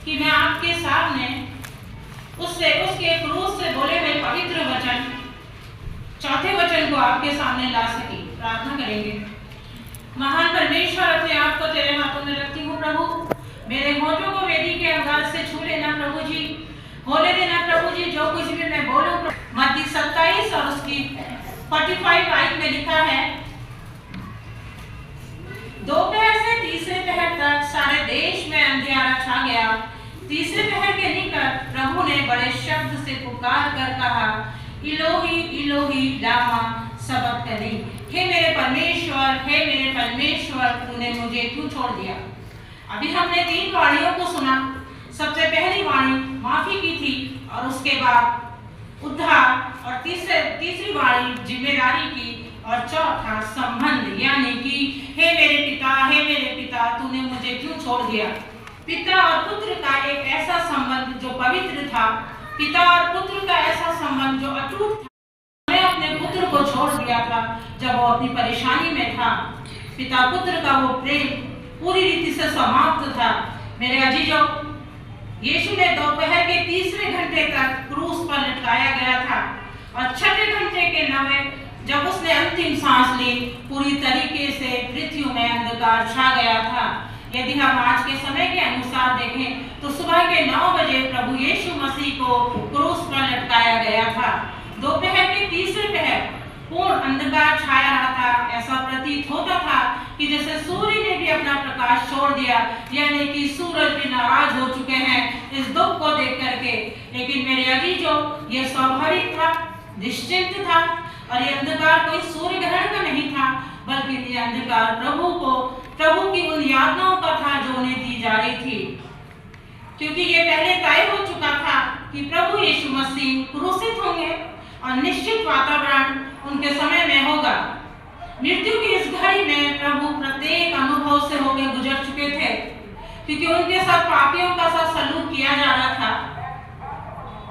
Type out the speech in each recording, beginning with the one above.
कि मैं आपके सामने उसके क्रूस से बोले हुए पवित्र वचन, चौथे वचन को आपके सामने ला सकी। प्रार्थना करेंगे। महान परमेश्वर, अपने आप को तेरे हाथों में रखती हूँ प्रभु। मेरे होठों को वेदी के अंगार से छू लेना प्रभु जी, होने देना प्रभु जी। जो कुछ भी मैं बोलूं, मत्ती 27 और उसकी 45 आयत में लिखा है, दोपहर से तीसरे पहर तक सारे देश में अंधियारा छा गया। तीसरे पहर के निकट प्रभु ने बड़े शब्द से पुकार कर कहा, इलोही इलोही लामा सबक्तनी। हे मेरे परमेश्वर, हे मेरे परमेश्वर, तूने मुझे क्यों छोड़ दिया। अभी हमने 3 वाणियों को सुना। सबसे पहली वाणी माफी की थी और उसके बाद उद्धार, और तीसरी वाणी जिम्मेदारी की, और चौथा संबंध, यानी कि हे मेरे पिता तूने मुझे क्यों छोड़ दिया। पिता और पुत्र का एक ऐसा संबंध जो पवित्र था, पिता और पुत्र का ऐसा संबंध जो अटूट था। मैं अपने पुत्र को छोड़ दिया था जब वो अपनी परेशानी में था। पिता पुत्र का वो प्रेम पूरी रीति से समाप्त था। मेरे अजीजों, यीशु ने दोपहर के तीसरे घंटे तक क्रूस पर लटकाया गया था और छठे घंटे के नवे जब उसने अंतिम सांस ली, पूरी तरीके से पृथ्वी में अंधकार छा गया था। यदि हम आज के समय के अनुसार देखें तो सुबह के 9 बजे प्रभु यीशु मसीह को क्रूस पर लटकाया गया था। दोपहर के तीसरे पहर पूर्ण अंधकार छाया रहा था। ऐसा प्रतीत होता था कि जैसे सूर्य ने भी अपना प्रकाश छोड़ दिया, यानी कि सूरज भी नाराज हो चुके हैं इस दुख को देख करके। लेकिन मेरे अजीजों, ये स्वाभाविक था, निश्चिंत था, और ये अंधकार कोई सूर्य ग्रहण का नहीं था, बल्कि ये अंधकार प्रभु की उन यातनाओं का था जो उन्हें दी जा रही थी। क्योंकि ये पहले तय हो चुका था कि प्रभु यीशु मसीह क्रूसित होंगे और निश्चित वातावरण उनके समय में होगा। मृत्यु की इस घड़ी में प्रभु प्रत्येक अनुभव से होकर गुजर चुके थे, क्योंकि उनके साथ पापियों का साथ सलूक किया जा रहा था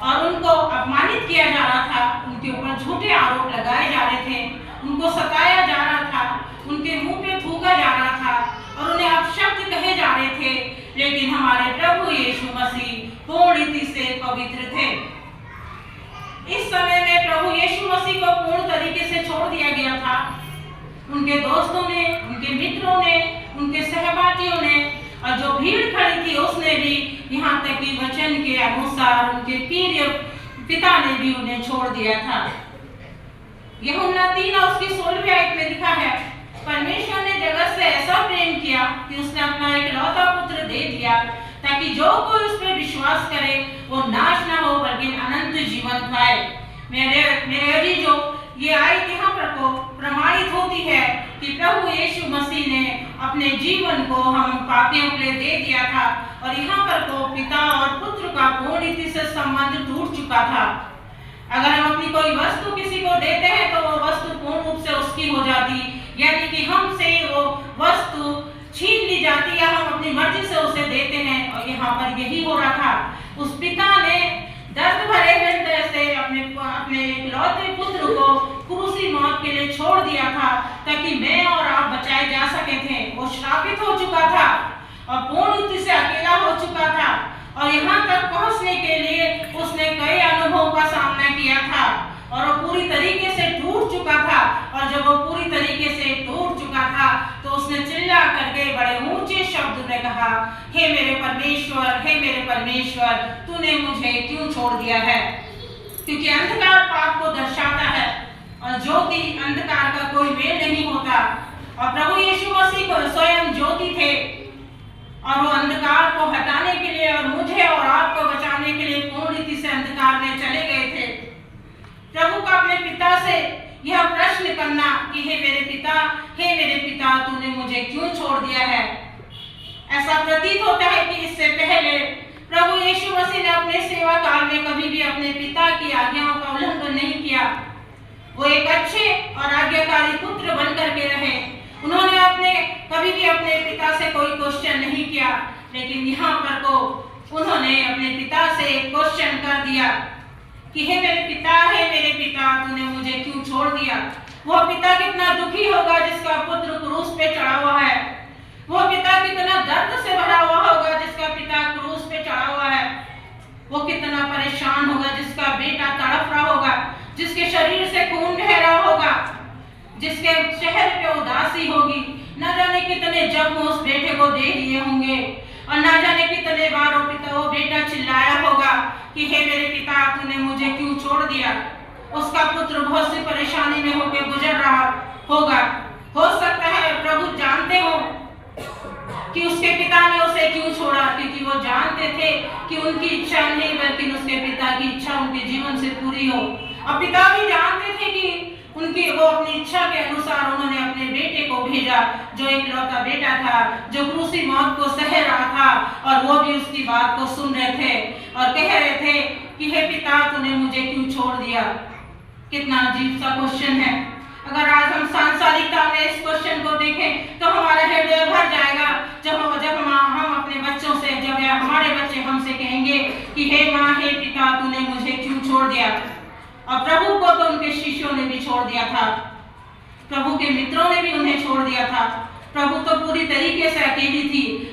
और उनको अपमानित किया जा रहा था, उनके ऊपर झूठे आरोप लगाए जा रहे थे, उनको सताया जा रहा था, उनके मुंह पे थूका जा रहा था और उन्हें अपशब्द कहे जा रहे थे। लेकिन हमारे प्रभु यीशु मसीह पूर्ण रीति से पवित्र थे। इस समय में प्रभु यीशु मसीह को पूर्ण तरीके से छोड़ दिया गया था। उनके दोस्तों ने, उनके मित्रों ने, उनके सहपाठियों ने और जो भीड़ खड़ी थी उसने भी, यहाँ तक कि वचन के अनुसार उनके प्रिय पिता ने भी उन्हें छोड़ दिया था। यूहन्ना 3 और उसकी 16वीं आयत में लिखा है, परमेश्वर ने जगत से ऐसा प्रेम किया कि उसने अपना इकलौता पुत्र दे दिया, ताकि जो कोई उस पर विश्वास करे वो नाश ना हो बल्कि अनंत जीवन पाए। मेरे अजीजों, ये आयत यहाँ पर को प्रमाणित होती है कि प्रभु यीशु मसीह ने अपने जीवन को हम पापियों के लिए दे दिया था, और यहाँ पर को पिता और पुत्र का पूर्ण रीति से संबंध टूट चुका था। अगर हम अपनी कोई वस्तु किसी को देते हैं तो वो वस्तु पूर्ण रूप से उसकी हो जाती, यानी कि हमसे वो वस्तु छीन ली जाती या हम अपनी मर्जी से उसे देते हैं। और यहाँ पर यही हो रहा था। उस पिता ने दर्द भरे हृदय से अपने इकलौते पुत्र को क्रूसी मौत के लिए छोड़ दिया था, ताकि मैं और आप बचाए जा सके थे। वो श्रापित हो चुका था और पूर्ण रीति से अकेला हो चुका था, और यहाँ तक पहुँचने के लिए उसने कई अनुभवों का सामना किया था और वो पूरी तरीके से टूट चुका था। और जब वो पूरी तरीके से टूट चुका था तो उसने चिल्ला करके बड़े ऊंचे शब्द में कहा, हे मेरे परमेश्वर, तूने मुझे क्यों छोड़ दिया है। क्योंकि अंधकार पाप को दर्शाता है और ज्योति अंधकार का कोई मेल नहीं होता, और प्रभु यीशु मसीह को स्वयं ज्योति थे और वो अंधकार को हटाने के लिए और मुझे और आपको बचाने के लिए पूर्ण रीति से अंधकार में चले गए थे। प्रभु का अपने पिता से यह प्रश्न करना कि हे मेरे पिता, तूने मुझे क्यों छोड़ दिया है। ऐसा प्रतीत होता है कि इससे पहले प्रभु यीशु मसीह ने अपने सेवा काल में कभी भी अपने पिता की आज्ञाओं का उल्लंघन नहीं किया। वो एक अच्छे और आज्ञाकारी पुत्र बनकर के रहे। उन्होंने कभी भी अपने पिता से कोई क्वेश्चन नहीं किया, लेकिन यहाँ पर को उन्होंने अपने पिता से क्वेश्चन कर दिया कि हे मेरे पिता, तूने मुझे क्यों छोड़ दिया। वो पिता कितना दुखी होगा जिसका पुत्र क्रूस पे चढ़ा हुआ है। वो पिता कितना दर्द से भरा हुआ होगा जिसका पिता क्रूस पे चढ़ा शरीर से खून बह रहा होगा, जिसके चेहरे पे उदासी होगी। न जाने कितने जख्म उस बेटे को दे दिए होंगे और न जाने कितने बार वो बेटा चिल्लाया होगा कि हे मेरे पिता, तूने मुझे क्यों छोड़ दिया। उसका पुत्र बहुत सी परेशानी में होकर गुजर रहा होगा। हो सकता है प्रभु जानते हो कि उसके पिता ने उसे क्यों छोड़ा, क्योंकि वो जानते थे कि उनकी इच्छा नहीं बल्कि उसके पिता की इच्छा उनके जीवन से पूरी हो। और पिता भी जानते थे कि वो अपनी इच्छा के अनुसार उन्होंने अपने बेटे को भेजा, जो इकलौता बेटा था, जो क्रूसी मौत को सह रहा था, और वो भी उसकी बात को सुन रहे थे और कह रहे थे कि हे पिता, तूने मुझे क्यों छोड़ दिया। कितना अजीब सा क्वेश्चन है। अगर आज हम सांसारिकता में इस क्वेश्चन को देखें तो हमारा हृदय भर जाएगा जब हम अपने बच्चों से, जब हमारे बच्चे हमसे कहेंगे कि हे माँ, हे पिता, तूने मुझे क्यों छोड़ दिया। और प्रभु को तो उनके शिष्यों ने भी छोड़ दिया था, प्रभु के मित्रों ने भी उन्हें छोड़ दिया था। प्रभु तो पूरी तरीके से अकेली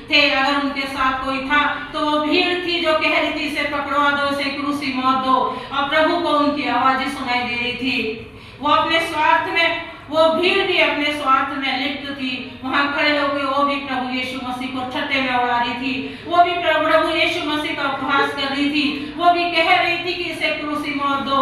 थे। अगर उनके साथ कोई था तो वो भीड़ थी जो कह रही थी इसे पकड़वा दो, इसे क्रूसी मौत दो, और प्रभु को उनकी आवाजें सुनाई दे रही थी। वो अपने स्वार्थ में, वो भीड़ भी अपने स्वार्थ में लिप्त थी। वहां खड़े होकर वो भी प्रभु यीशु मसीह को छठे में उड़ा रही थी, वो भी प्रभु यीशु मसीह का उपहास कर रही थी, वो भी कह रही थी कि इसे क्रूसी मौत दो।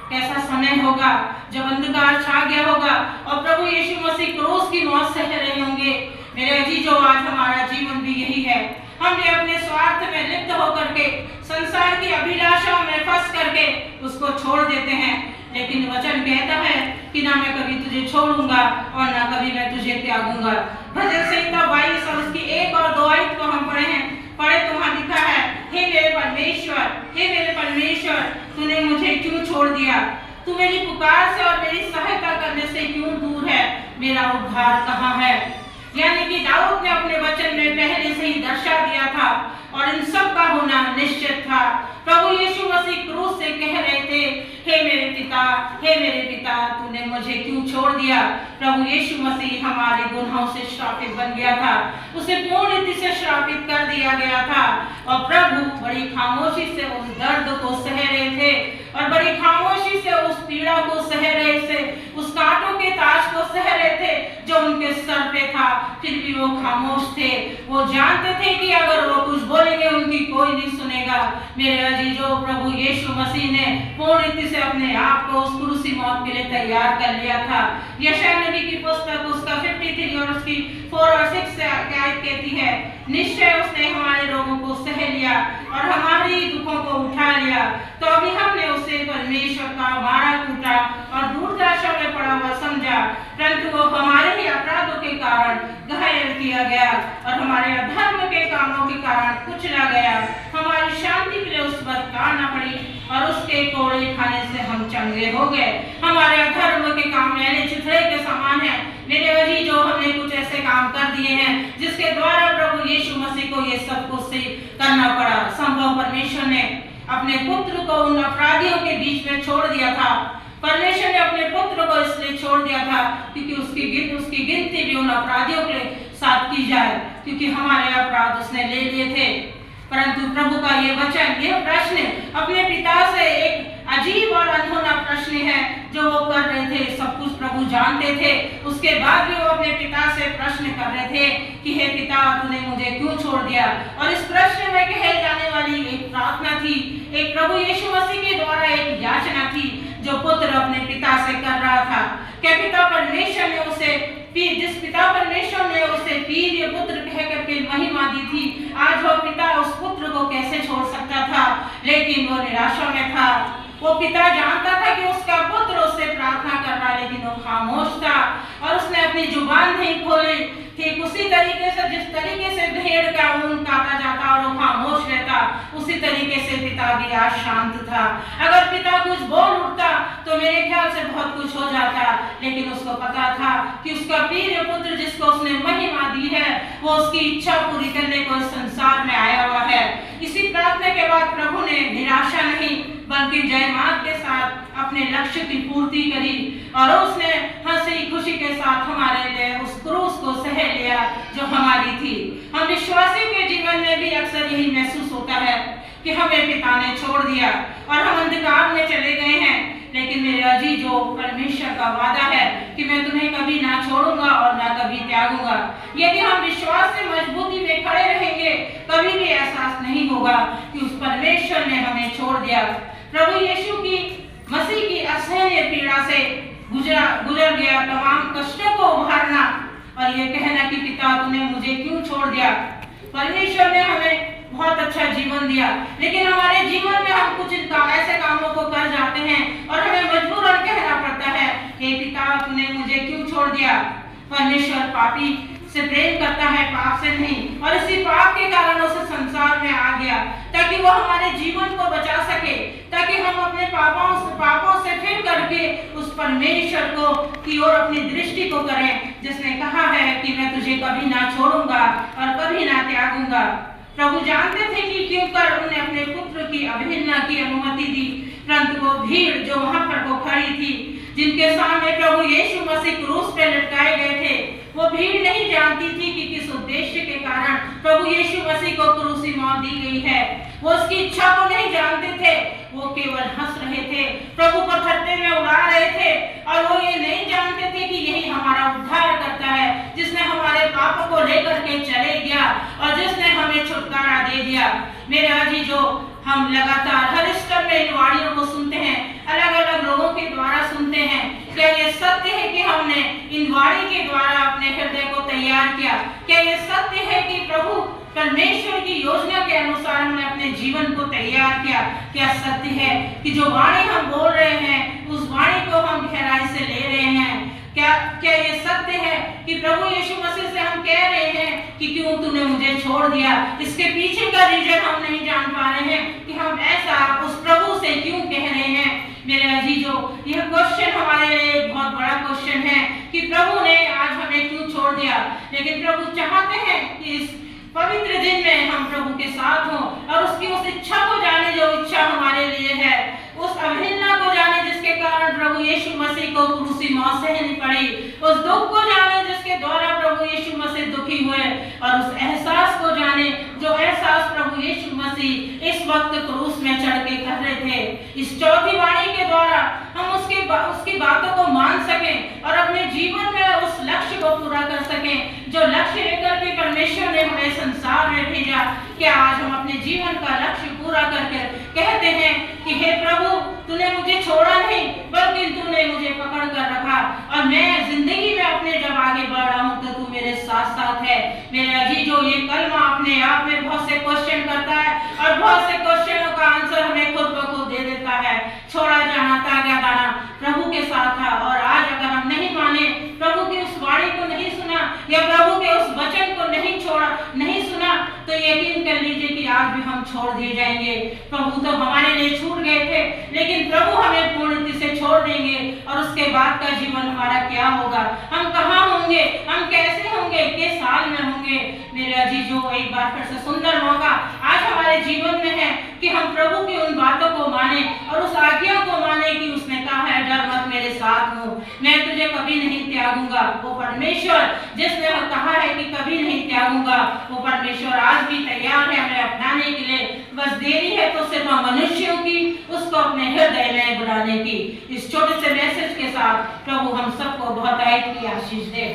कैसा समय होगा जब अंधकार छा गया होगा और प्रभु यीशु मसीह क्रूस की मौत सह रहे होंगे। मेरे अजीजों, आज हमारा जीवन भी यही है। हम भी अपने स्वार्थ में लिप्त होकर के, संसार की अभिलाषाओं में फंस करके उसको छोड़ देते हैं। लेकिन वचन कहता है कि ना मैं कभी तुझे छोड़ूंगा और ना कभी मैं तुझे त्यागूंगा। भजन संहिता 22 और उसकी 1 और 2 आयत को हम पढ़े तो वहां लिखा है, हे मेरे परमेश्वर, हे मेरे परमेश्वर, तूने मुझे क्यों छोड़ दिया। तू मेरी पुकार से और मेरी सहायता करने से क्यों दूर है। मेरा उद्धार कहाँ है। यानी कि दाऊद ने अपने वचन में पहले से ही दर्शा दिया था और इन सब का होना निश्चित था। प्रभु यीशु मसीह क्रूस से कह रहे थे, हे मेरे पिता, हे मेरे पिता, तूने मुझे क्यों छोड़ दिया। प्रभु यीशु मसीह हमारे गुनाहों से श्रापित बन गया था, उसे पूर्ण रीति से श्रापित कर दिया गया था। और प्रभु बड़ी खामोशी से उस दर्द को सह रहे थे और बड़ी खामोशी से उस पीड़ा को सह रहे थे, उस कांटों के ताज को सह रहे थे जो उनके सर पे था। फिर भी वो खामोश थे। वो जानते थे कि अगर वो कुछ बोलेंगे उनकी कोई नहीं सुनेगा। मेरे अजीजों, प्रभु यीशु मसीह ने पूर्ण रीति से अपने आप को उस क्रूसी मौत के लिए तैयार कर लिया था। यशायाह नबी की पुस्तक उसका 53 और उसकी 4 और 6 से आयत कहती है, निश्चय उसने हमारे रोगों को सह लिया और हमारी दुखों को उठा लिया, तो अभी हमने उसे परमेश्वर का मारा कूटा और दुर्दशा में पड़ा हुआ समझा। परंतु वो हमारे ही अपराधों के कारण घायल किया गया और हमारे अधर्म के कामों के कारण कुचला गया। हमारी शांति के लिए उस पर काटना पड़ी और उसके कोड़े खाने से हम चंगे हो गए। हमारे अधर्म के काम यानी चिथड़े के समान है। मेरे अजीजों, हमने कुछ ऐसे काम कर दिए हैं जिसके द्वारा प्रभु यीशु मसीह को ये सब कुछ करना पड़ा। संभव परमेश्वर ने अपने पुत्र को उन अपराधियों के बीच में छोड़ दिया था। परमेश्वर ने अपने पुत्र को इसलिए छोड़ दिया था क्योंकि उसकी गिनती भी उन अपराधियों के साथ की जाए, क्योंकि हमारे अपराध उसने ले लिए थे। परंतु प्रभु का ये वचन, ये प्रश्न अपने पिता से एक अजीब और अनहोना प्रश्न है जो वो कर रहे थे। सब कुछ प्रभु जानते थे, उसके बाद भी वो अपने पिता से प्रश्न कर रहे थे कि हे पिता, तूने मुझे क्यों छोड़ दिया। और इस प्रश्न में कहे जाने वाली एक प्रार्थना थी, एक प्रभु यीशु मसीह के द्वारा एक याचना थी जो पुत्र अपने पिता से कर रहा था। क्या पिता परमेश्वर ने उसे जिस पिता परमेश्वर ने उसे प्रिय पुत्र कह करके महिमा दी थी, आज वो पिता उस पुत्र को कैसे छोड़ सकता था। लेकिन वो निराशा में था। वो पिता जानता था कि उसका पुत्र उससे प्रार्थना कर रहा है, लेकिन वो खामोश था और उसने अपनी जुबान नहीं खोली। ठीक उसी तरीके से जिस तरीके से भेड़ का ऊन काटा जाता और वो खामोश रहता, उसी तरीके से पिता भी आज शांत था। अगर पिता कुछ बोल उठता तो मेरे ख्याल से बहुत कुछ हो जाता, लेकिन उसको पता था कि उसका प्रिय पुत्र जिसको उसने महिमा दी है वो उसकी इच्छा पूरी करने को इस संसार में आया हुआ है। इसी प्रार्थना के बाद प्रभु ने निराशा नहीं बल्कि जयमात के साथ अपने लक्ष्य की पूर्ति करी और उसने हंसी खुशी के साथ हमारे लिए उस क्रूस को सह लिया जो हमारी थी। हम विश्वासी के जीवन में भी अक्सर यही महसूस होता है कि हमें पिता ने छोड़ दिया और हम अंधकार में चले गए हैं। लेकिन मेरे अजीजों, परमेश्वर का वादा है कि मैं तुम्हें कभी ना छोड़ूंगा और ना कभी त्यागूंगा। यदि हम विश्वास से मजबूती में खड़े रहेंगे, कभी भी एहसास नहीं होगा कि उस परमेश्वर ने हमें छोड़ दिया। प्रभु यीशु की मसीह की असहनीय पीड़ा से गुजर गया तमाम कष्टों को उभारना और ये कहना कि पिता तूने मुझे क्यों छोड़ दिया। परमेश्वर ने हमें बहुत अच्छा जीवन दिया, लेकिन हमारे जीवन में हम कुछ ऐसे कामों को कर जाते हैं और हमें मजबूरन कहना पड़ता है, हे पिता तूने मुझे क्यों छोड़ दिया। परमेश्वर पापी से प्रेम करता है, पाप से नहीं, और इसी पाप के कारण उसे संसार में आ गया ताकि वो हमारे जीवन को बचा सके, ताकि हम अपने पापों से फिर करके उस परमेश्वर को की ओर अपनी दृष्टि को करें, जिसने कहा है कि मैं तुझे कभी ना छोड़ूंगा और कभी ना त्यागूंगा। प्रभु जानते थे कि क्यों कर उन्होंने अपने पुत्र की अवहेलना की अनुमति दी, परंतु वो भीड़ जो वहां पर को खड़ी थी, जिनके सामने प्रभु यीशु मसीह क्रूस पे लटकाए गए थे, वो भीड़ नहीं जानती थी कि किस उद्देश्य के कारण प्रभु यीशु मसीह को क्रूसी मौत दी गई है। वो उसकी इच्छा को नहीं जानते थे, वो केवल हंस रहे थे, प्रभु को ठट्ठे में उड़ा रहे थे, और वो ये नहीं जानते थे कि यही हमारा उद्धार करता है, जिसने हमारे पापों को लेकर के चले गया और जिसने हमें छुटकारा दे दिया। मेरे अजीजों, हम लगातार हर स्तर में इन वाणियों को सुनते हैं, अलग अलग लोगों के द्वारा सुनते हैं। क्या ये सत्य है कि हमने इन वाणी के द्वारा अपने हृदय को तैयार किया? क्या ये सत्य है कि प्रभु परमेश्वर की योजना के अनुसार हमने अपने जीवन को तैयार किया? क्या सत्य है कि जो वाणी हम बोल रहे हैं उस वाणी को हम गहराई से ले रहे हैं? क्या ये सत्य है कि प्रभु यीशु मसीह से हम कह रहे हैं कि क्यों तूने मुझे छोड़ दिया? इसके पीछे का रीजन हम नहीं जान पा रहे हैं कि हम ऐसा उस प्रभु से क्यों कह रहे हैं। मेरे अजीजों, यह क्वेश्चन हमारे लिए एक बहुत बड़ा क्वेश्चन है कि प्रभु ने आज हमें क्यों छोड़ दिया। लेकिन प्रभु चाहते हैं कि इस पवित्र दिन में हम प्रभु के साथ हों और उसकी उस इच्छा को जाने जो इच्छा हमारे लिए है, उस अवहेलना को जाने जिसके कारण प्रभु यीशु मसीह को क्रूसी मौत सहनी पड़ी, उस दुख को जाने जिसके द्वारा प्रभु यीशु मसीह दुखी हुए, और उस एहसास को जाने जो एहसास प्रभु यीशु मसीह इस वक्त क्रूस में चढ़ के कर रहे थे। इस चौथी वाणी के द्वारा हम उसकी बातों को मान सकें और अपने जीवन में उस लक्ष्य को पूरा कर सकें जो लक्ष्य लेकर के परमेश्वर ने हमें संसार में भेजा। क्या आज हम अपने जीवन का लक्ष्य पूरा करके कहते हैं कि हे प्रभु तूने मुझे छोड़ा नहीं, बल्कि तूने मुझे पकड़ कर रखा और मैं जिंदगी में अपने जब आगे बढ़ रहा हूँ तो तू मेरे साथ साथ है। मेरे अजीजों, ये कलमा अपने आप में बहुत से क्वेश्चन करता है और बहुत से क्वेश्चनों का आंसर हमें खुद ब खुद दे देता है। छोड़ा जाना, त्यागा जाना प्रभु के साथ था, और आज अगर हम नहीं माने, प्रभु की उस वाणी को नहीं सुना या प्रभु के उस वचन को नहीं सुना, तो यकीन कर लीजिए कि आज भी हम छोड़ दिए जाएंगे। प्रभु तो हमारे लिए छूट गए थे, लेकिन प्रभु हमें पूर्णति से छोड़ देंगे और उसके बाद का जीवन हमारा क्या होगा? हम कहाँ होंगे? हम कैसे होंगे? किस हाल में होंगे? मेरे अजीजों, एक बार फिर से सुंदर मौका आज हमारे जीवन में है कि हम प्रभु की उन बातों को माने और उस आज्ञा को माने कि उसने कहा है, डर मत, मेरे साथ हो, मैं तुझे कभी नहीं त्यागूंगा। वो परमेश्वर जिसने कहा है कि कभी नहीं त्यागूंगा, वो परमेश्वर आज भी तैयार है हमें अपनाने के लिए। बस देरी है तो सिर्फ मनुष्यों की, उसको अपने हृदय में बुलाने की। इस छोटे से मैसेज के साथ प्रभु हम सबको बहुत की आशीष दे।